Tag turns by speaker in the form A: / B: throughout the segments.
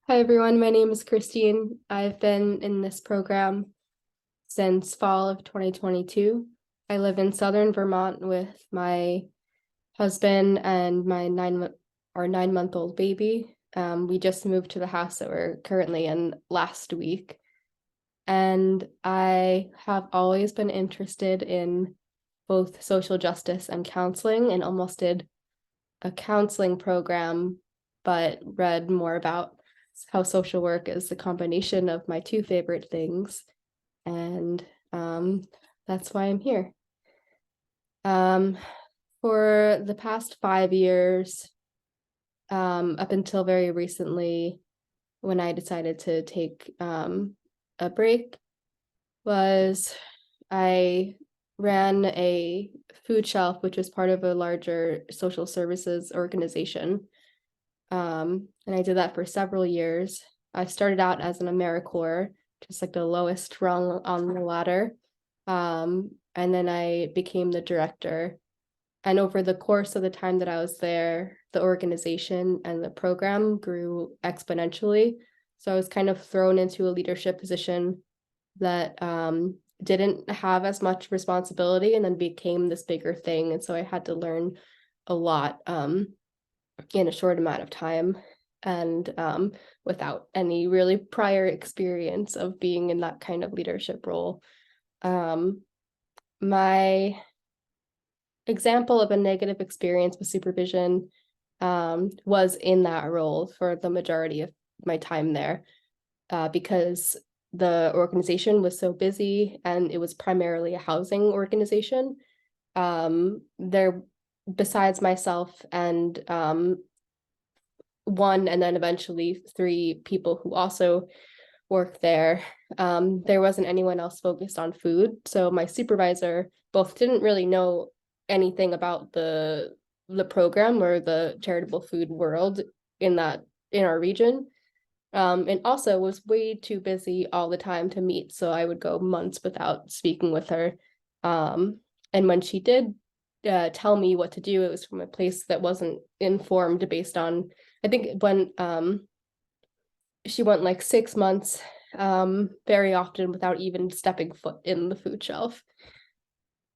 A: Hi everyone, my name is Christine. I've been in this program since fall of 2022. I live in southern Vermont with my husband and my 9-month-old baby. We just moved to the house that we're currently in last week. And I have always been interested in both social justice and counseling, and almost did a counseling program, but read more about how social work is the combination of my two favorite things. And that's why I'm here. For the past 5 years, up until very recently, when I decided to take a break, was I ran a food shelf, which was part of a larger social services organization. And I did that for several years. I started out as an AmeriCorps, just like the lowest rung on the ladder. And then I became the director. And over the course of the time that I was there, the organization and the program grew exponentially. So I was kind of thrown into a leadership position that didn't have as much responsibility, and then became this bigger thing. And so I had to learn a lot in a short amount of time, and without any really prior experience of being in that kind of leadership role. My example of a negative experience with supervision was in that role for the majority of my time there, because the organization was so busy and it was primarily a housing organization. There, besides myself and one and then eventually three people who also worked there, there wasn't anyone else focused on food. So my supervisor both didn't really know anything about the program or the charitable food world in our region, and also was way too busy all the time to meet. So I would go months without speaking with her. And when she did tell me what to do, it was from a place that wasn't informed based on, I think when she went like 6 months, very often without even stepping foot in the food shelf.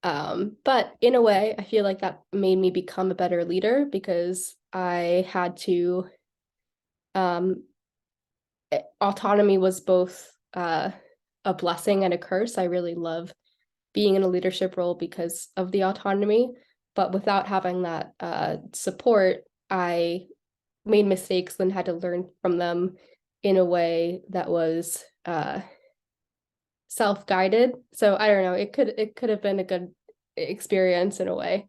A: But in a way, I feel like that made me become a better leader, because I had to, autonomy was both a blessing and a curse. I really love being in a leadership role because of the autonomy, but without having that support, I made mistakes and had to learn from them in a way that was self-guided. So I don't know, it could have been a good experience in a way.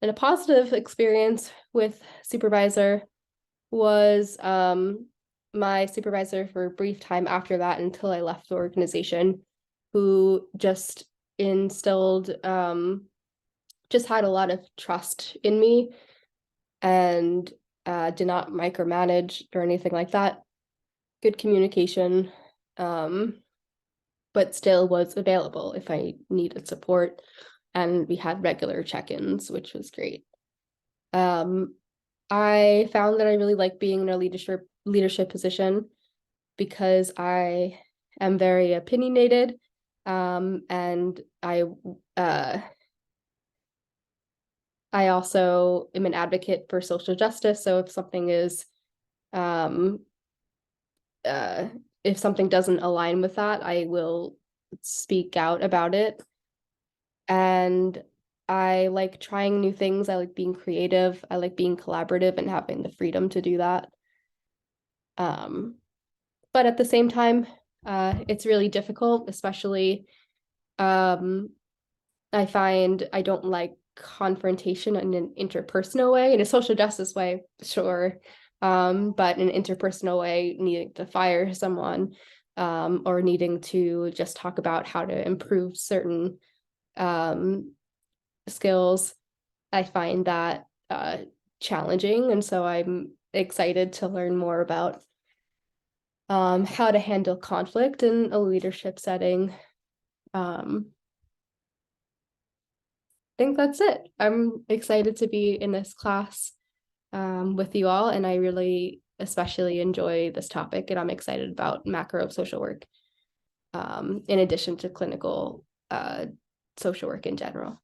A: And a positive experience with supervisor was my supervisor for a brief time after that, until I left the organization, who just instilled, just had a lot of trust in me, and did not micromanage or anything like that. Good communication, but still was available if I needed support. And we had regular check-ins, which was great. I found that I really like being in a leadership position because I am very opinionated, and I also am an advocate for social justice. So um, if something doesn't align with that, I will speak out about it. And I like trying new things. I like being creative. I like being collaborative and having the freedom to do that. But at the same time, it's really difficult, especially I find I don't like confrontation in an interpersonal way. In a social justice way, sure, but in an interpersonal way, needing to fire someone, or needing to just talk about how to improve certain skills, I find that challenging. And so I'm excited to learn more about how to handle conflict in a leadership setting. I think that's it. I'm excited to be in this class with you all, and I really especially enjoy this topic, and I'm excited about macro social work, in addition to clinical social work in general.